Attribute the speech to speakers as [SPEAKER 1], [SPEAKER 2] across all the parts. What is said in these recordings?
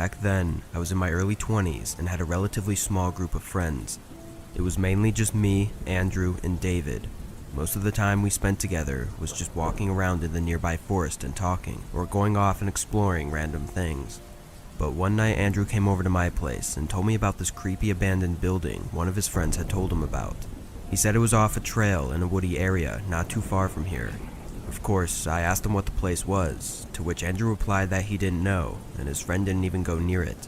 [SPEAKER 1] Back then, I was in my early 20s and had a relatively small group of friends. It was mainly just me, Andrew, and David. Most of the time we spent together was just walking around in the nearby forest and talking, or going off and exploring random things. But one night Andrew came over to my place and told me about this creepy abandoned building one of his friends had told him about. He said it was off a trail in a woody area not too far from here. Of course, I asked him what the place was, to which Andrew replied that he didn't know, and his friend didn't even go near it.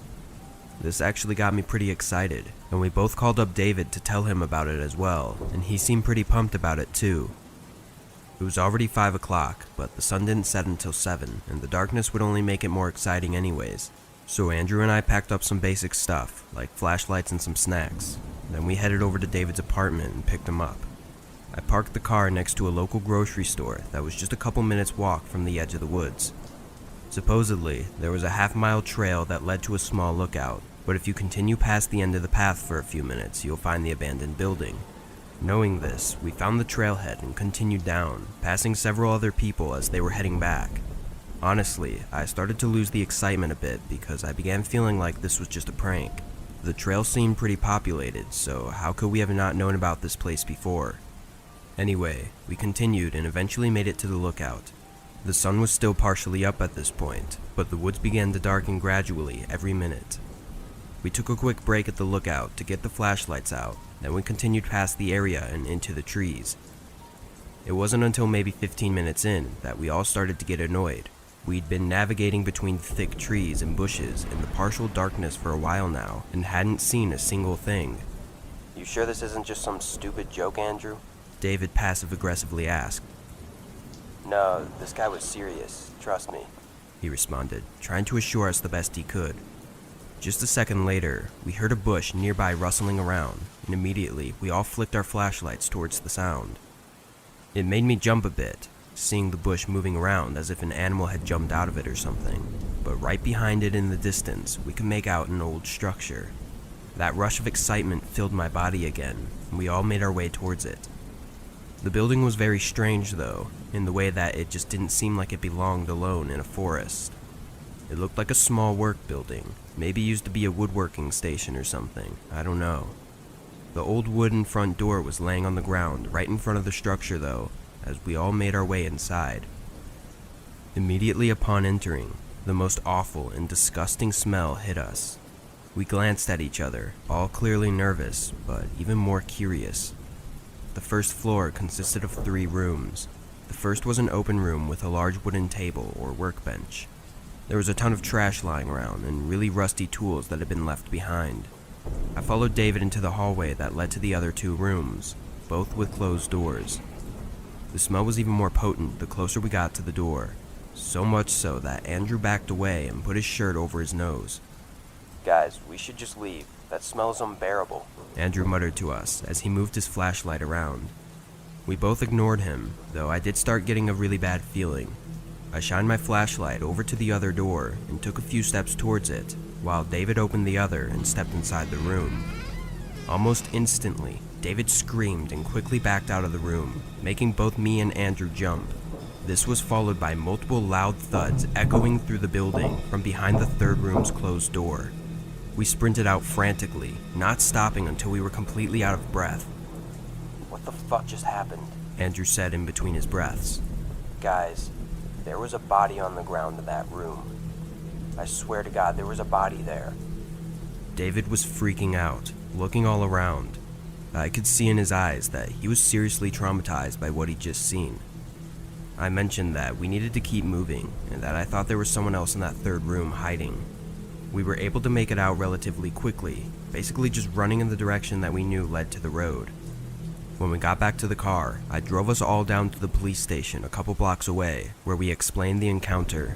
[SPEAKER 1] This actually got me pretty excited, and we both called up David to tell him about it as well, and he seemed pretty pumped about it too. It was already 5 o'clock, but the sun didn't set until 7, and the darkness would only make it more exciting anyways. So Andrew and I packed up some basic stuff, like flashlights and some snacks. Then we headed over to David's apartment and picked him up. I parked the car next to a local grocery store that was just a couple minutes walk from the edge of the woods. Supposedly, there was a half-mile trail that led to a small lookout, but if you continue past the end of the path for a few minutes, you'll find the abandoned building. Knowing this, we found the trailhead and continued down, passing several other people as they were heading back. Honestly, I started to lose the excitement a bit because I began feeling like this was just a prank. The trail seemed pretty populated, so how could we have not known about this place before? Anyway, we continued and eventually made it to the lookout. The sun was still partially up at this point, but the woods began to darken gradually every minute. We took a quick break at the lookout to get the flashlights out, then we continued past the area and into the trees. It wasn't until maybe 15 minutes in that we all started to get annoyed. We'd been navigating between thick trees and bushes in the partial darkness for a while now and hadn't seen a single thing. "You sure this isn't just some stupid joke, Andrew?" David passive-aggressively asked. "No, this guy was serious, trust me," he responded, trying to assure us the best he could. Just a second later, we heard a bush nearby rustling around, and immediately we all flicked our flashlights towards the sound. It made me jump a bit, seeing the bush moving around as if an animal had jumped out of it or something, but right behind it in the distance, we could make out an old structure. That rush of excitement filled my body again, and we all made our way towards it. The building was very strange though, in the way that it just didn't seem like it belonged alone in a forest. It looked like a small work building, maybe used to be a woodworking station or something, I don't know. The old wooden front door was laying on the ground right in front of the structure though, as we all made our way inside. Immediately upon entering, the most awful and disgusting smell hit us. We glanced at each other, all clearly nervous, but even more curious. The first floor consisted of 3 rooms. The first was an open room with a large wooden table or workbench. There was a ton of trash lying around and really rusty tools that had been left behind. I followed David into the hallway that led to the other 2 rooms, both with closed doors. The smell was even more potent the closer we got to the door, so much so that Andrew backed away and put his shirt over his nose. "Guys, we should just leave. That smell is unbearable," Andrew muttered to us as he moved his flashlight around. We both ignored him, though I did start getting a really bad feeling. I shined my flashlight over to the other door and took a few steps towards it, while David opened the other and stepped inside the room. Almost instantly, David screamed and quickly backed out of the room, making both me and Andrew jump. This was followed by multiple loud thuds echoing through the building from behind the 3rd room's closed door. We sprinted out frantically, not stopping until we were completely out of breath. "What the fuck just happened?" Andrew said in between his breaths. "Guys, there was a body on the ground in that room. I swear to God, there was a body there." David was freaking out, looking all around. I could see in his eyes that he was seriously traumatized by what he'd just seen. I mentioned that we needed to keep moving, and that I thought there was someone else in that 3rd room hiding. We were able to make it out relatively quickly, basically just running in the direction that we knew led to the road. When we got back to the car, I drove us all down to the police station a couple blocks away, where we explained the encounter.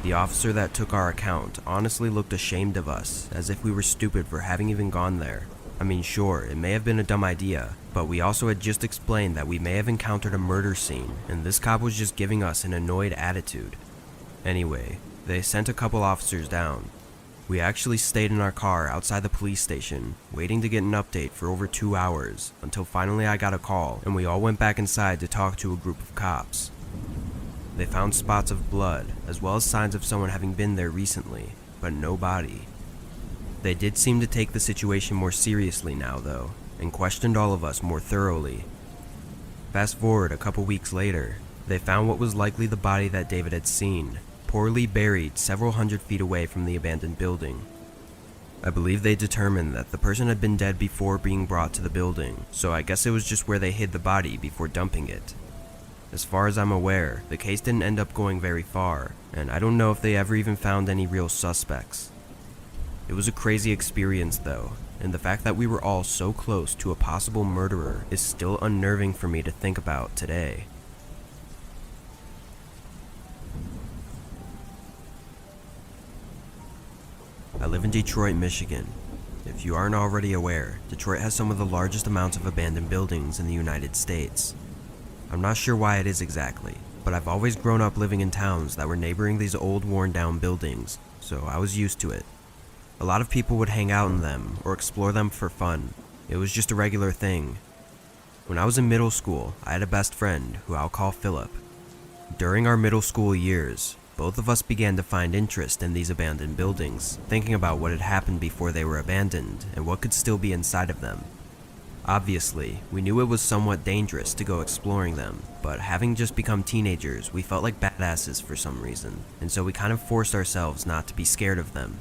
[SPEAKER 1] The officer that took our account honestly looked ashamed of us, as if we were stupid for having even gone there. I mean, sure, it may have been a dumb idea, but we also had just explained that we may have encountered a murder scene, and this cop was just giving us an annoyed attitude. Anyway, they sent a couple officers down. We actually stayed in our car outside the police station, waiting to get an update for over 2 hours, until finally I got a call, and we all went back inside to talk to a group of cops. They found spots of blood, as well as signs of someone having been there recently. but no body. They did seem to take the situation more seriously now though, and questioned all of us more thoroughly. Fast forward a couple weeks later, they found what was likely the body that David had seen, poorly buried several hundred feet away from the abandoned building. I believe they determined that the person had been dead before being brought to the building, so I guess it was just where they hid the body before dumping it. As far as I'm aware, the case didn't end up going very far, and I don't know if they ever even found any real suspects. It was a crazy experience though, and the fact that we were all so close to a possible murderer is still unnerving for me to think about today. I live in Detroit, Michigan. If you aren't already aware, Detroit has some of the largest amounts of abandoned buildings in the United States. I'm not sure why it is exactly, but I've always grown up living in towns that were neighboring these old worn down buildings, so I was used to it. A lot of people would hang out in them or explore them for fun. It was just a regular thing. When I was in middle school, I had a best friend who I'll call Philip. During our middle school years, both of us began to find interest in these abandoned buildings, thinking about what had happened before they were abandoned and what could still be inside of them. Obviously, we knew it was somewhat dangerous to go exploring them, but having just become teenagers, we felt like badasses for some reason, and so we kind of forced ourselves not to be scared of them.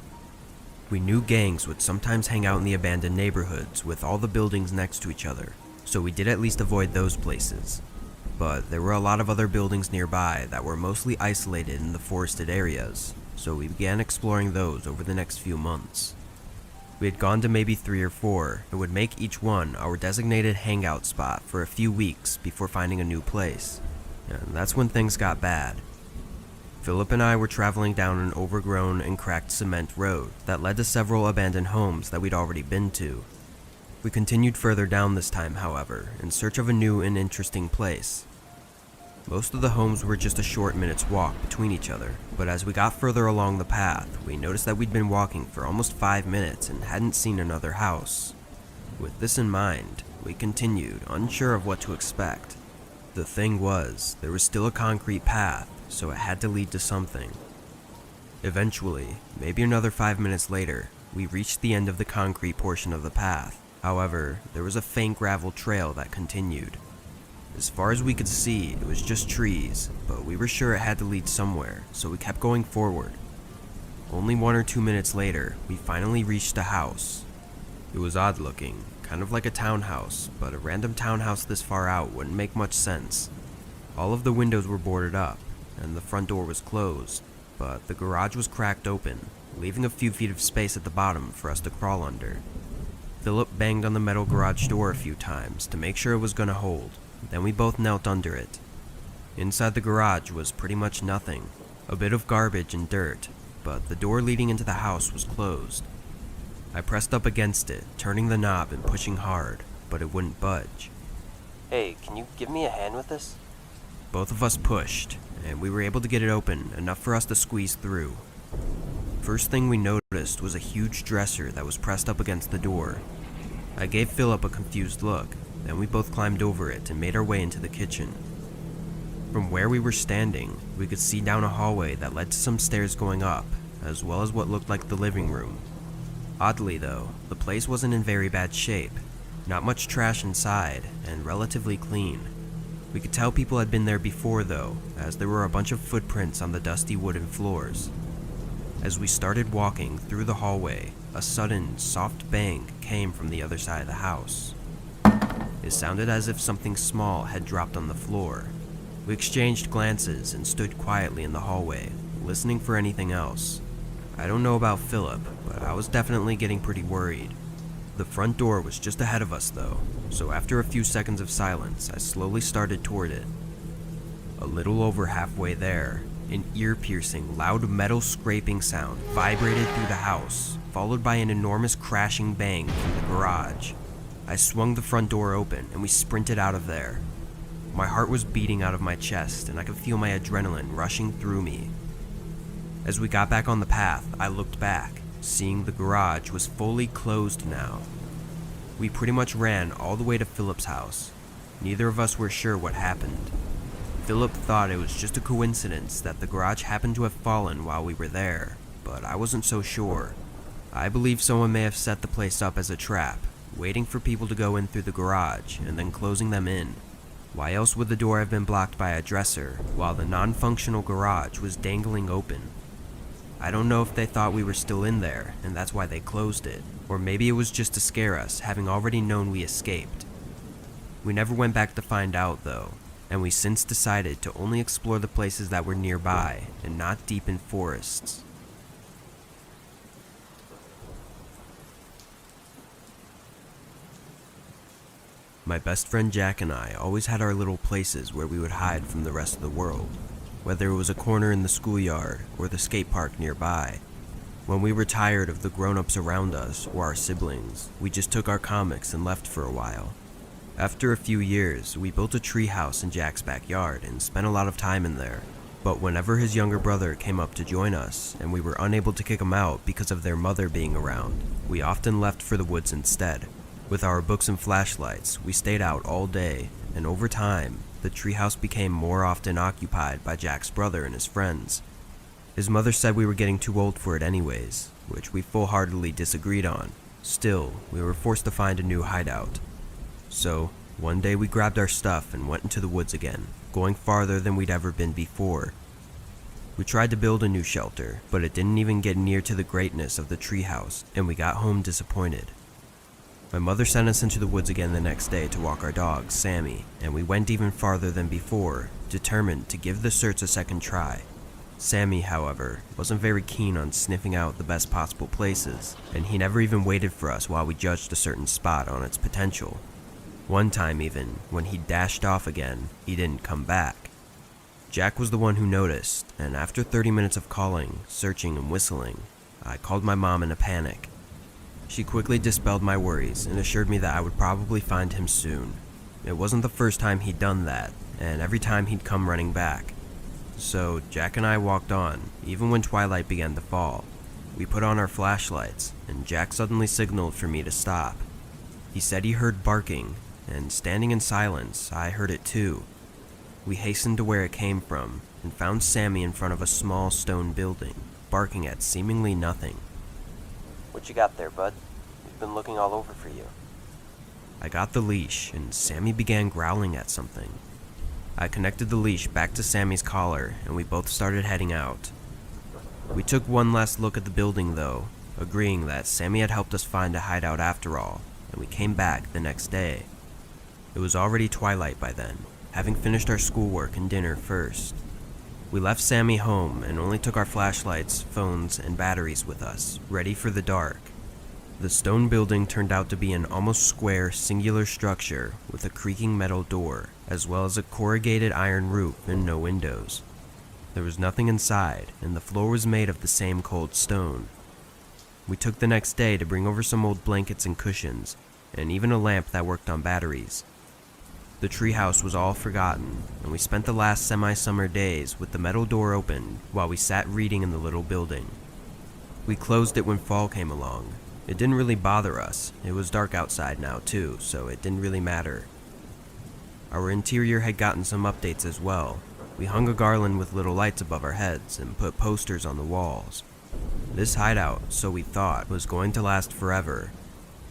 [SPEAKER 1] We knew gangs would sometimes hang out in the abandoned neighborhoods with all the buildings next to each other, so we did at least avoid those places. But there were a lot of other buildings nearby that were mostly isolated in the forested areas, so we began exploring those over the next few months. We had gone to maybe 3 or 4 and would make each one our designated hangout spot for a few weeks before finding a new place. And that's when things got bad. Philip and I were traveling down an overgrown and cracked cement road that led to several abandoned homes that we'd already been to. We continued further down this time, however, in search of a new and interesting place. Most of the homes were just a short minute's walk between each other, but as we got further along the path, we noticed that we'd been walking for almost 5 minutes and hadn't seen another house. With this in mind, we continued, unsure of what to expect. The thing was, there was still a concrete path, so it had to lead to something. Eventually, maybe another 5 minutes later, we reached the end of the concrete portion of the path. However, there was a faint gravel trail that continued. As far as we could see, it was just trees, but we were sure it had to lead somewhere, so we kept going forward. Only 1 or 2 minutes later, we finally reached a house. It was odd looking, kind of like a townhouse, but a random townhouse this far out wouldn't make much sense. All of the windows were boarded up, and the front door was closed, but the garage was cracked open, leaving a few feet of space at the bottom for us to crawl under. Philip banged on the metal garage door a few times to make sure it was gonna hold, then we both knelt under it. Inside the garage was pretty much nothing, a bit of garbage and dirt, but the door leading into the house was closed. I pressed up against it, turning the knob and pushing hard, but it wouldn't budge.
[SPEAKER 2] Hey, can you give me a hand with this?
[SPEAKER 1] Both of us pushed, and we were able to get it open, enough for us to squeeze through. First thing we noticed was a huge dresser that was pressed up against the door. I gave Philip a confused look, then we both climbed over it and made our way into the kitchen. From where we were standing, we could see down a hallway that led to some stairs going up, as well as what looked like the living room. Oddly though, the place wasn't in very bad shape, not much trash inside, and relatively clean. We could tell people had been there before though, as there were a bunch of footprints on the dusty wooden floors. As we started walking through the hallway, a sudden, soft bang came from the other side of the house. It sounded as if something small had dropped on the floor. We exchanged glances and stood quietly in the hallway, listening for anything else. I don't know about Philip, but I was definitely getting pretty worried. The front door was just ahead of us though, so after a few seconds of silence, I slowly started toward it. A little over halfway there, an ear-piercing, loud metal scraping sound vibrated through the house, followed by an enormous crashing bang from the garage. I swung the front door open and we sprinted out of there. My heart was beating out of my chest and I could feel my adrenaline rushing through me. As we got back on the path, I looked back, seeing the garage was fully closed now. We pretty much ran all the way to Philip's house. Neither of us were sure what happened. Philip thought it was just a coincidence that the garage happened to have fallen while we were there, but I wasn't so sure. I believe someone may have set the place up as a trap, waiting for people to go in through the garage and then closing them in. Why else would the door have been blocked by a dresser while the non-functional garage was dangling open? I don't know if they thought we were still in there and that's why they closed it, or maybe it was just to scare us, having already known we escaped. We never went back to find out though, and we since decided to only explore the places that were nearby and not deep in forests. My best friend Jack and I always had our little places where we would hide from the rest of the world, whether it was a corner in the schoolyard or the skate park nearby. When we were tired of the grown-ups around us or our siblings, we just took our comics and left for a while. After a few years, we built a tree house in Jack's backyard and spent a lot of time in there. But whenever his younger brother came up to join us and we were unable to kick him out because of their mother being around, we often left for the woods instead. With our books and flashlights, we stayed out all day, and over time, the treehouse became more often occupied by Jack's brother and his friends. His mother said we were getting too old for it anyways, which we full-heartedly disagreed on. Still, we were forced to find a new hideout. So, one day we grabbed our stuff and went into the woods again, going farther than we'd ever been before. We tried to build a new shelter, but it didn't even get near to the greatness of the treehouse, and we got home disappointed. My mother sent us into the woods again the next day to walk our dog, Sammy, and we went even farther than before, determined to give the search a second try. Sammy, however, wasn't very keen on sniffing out the best possible places, and he never even waited for us while we judged a certain spot on its potential. One time even, when he dashed off again, he didn't come back. Jack was the one who noticed, and after 30 minutes of calling, searching, and whistling, I called my mom in a panic. She quickly dispelled my worries and assured me that I would probably find him soon. It wasn't the first time he'd done that, and every time he'd come running back. So Jack and I walked on, even when twilight began to fall. We put on our flashlights, and Jack suddenly signaled for me to stop. He said he heard barking, and standing in silence, I heard it too. We hastened to where it came from, and found Sammy in front of a small stone building, barking at seemingly nothing.
[SPEAKER 2] What you got there, bud? We've been looking all over for you.
[SPEAKER 1] I got the leash, and Sammy began growling at something. I connected the leash back to Sammy's collar, and we both started heading out. We took one last look at the building though, agreeing that Sammy had helped us find a hideout after all, and we came back the next day. It was already twilight by then, having finished our schoolwork and dinner first. We left Sammy home and only took our flashlights, phones, and batteries with us, ready for the dark. The stone building turned out to be an almost square, singular structure with a creaking metal door, as well as a corrugated iron roof and no windows. There was nothing inside, and the floor was made of the same cold stone. We took the next day to bring over some old blankets and cushions, and even a lamp that worked on batteries. The treehouse was all forgotten, and we spent the last semi-summer days with the metal door open while we sat reading in the little building. We closed it when fall came along. It didn't really bother us. It was dark outside now too, so it didn't really matter. Our interior had gotten some updates as well. We hung a garland with little lights above our heads and put posters on the walls. This hideout, so we thought, was going to last forever.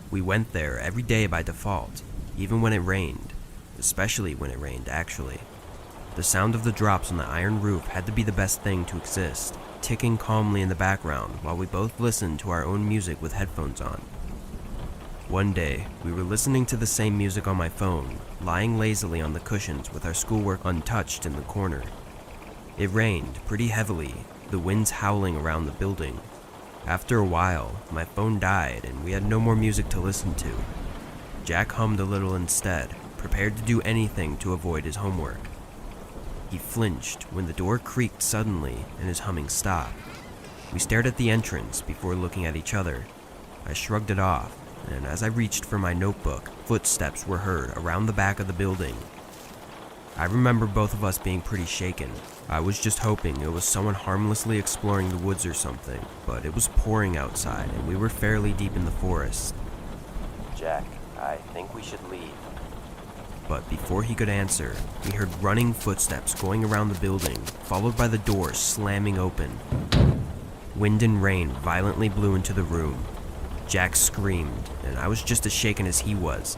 [SPEAKER 1] We went there every day by default, even when it rained. Especially when it rained, actually. The sound of the drops on the iron roof had to be the best thing to exist, ticking calmly in the background while we both listened to our own music with headphones on. One day, we were listening to the same music on my phone, lying lazily on the cushions with our schoolwork untouched in the corner. It rained pretty heavily, the winds howling around the building. After a while, my phone died and we had no more music to listen to. Jack hummed a little instead, prepared to do anything to avoid his homework. He flinched when the door creaked suddenly and his humming stopped. We stared at the entrance before looking at each other. I shrugged it off, and as I reached for my notebook, footsteps were heard around the back of the building. I remember both of us being pretty shaken. I was just hoping it was someone harmlessly exploring the woods or something, but it was pouring outside and we were fairly deep in the forest.
[SPEAKER 2] Jack, I think we should leave.
[SPEAKER 1] But before he could answer, we heard running footsteps going around the building, followed by the door slamming open. Wind and rain violently blew into the room. Jack screamed, and I was just as shaken as he was.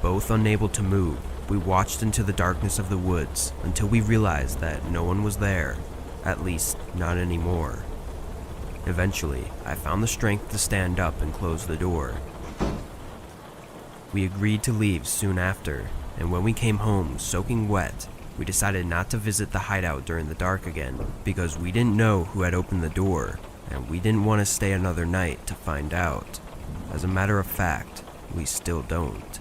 [SPEAKER 1] Both unable to move, we watched into the darkness of the woods until we realized that no one was there, at least not anymore. Eventually, I found the strength to stand up and close the door. We agreed to leave soon after, and when we came home soaking wet, we decided not to visit the hideout during the dark again because we didn't know who had opened the door, and we didn't want to stay another night to find out. As a matter of fact, we still don't.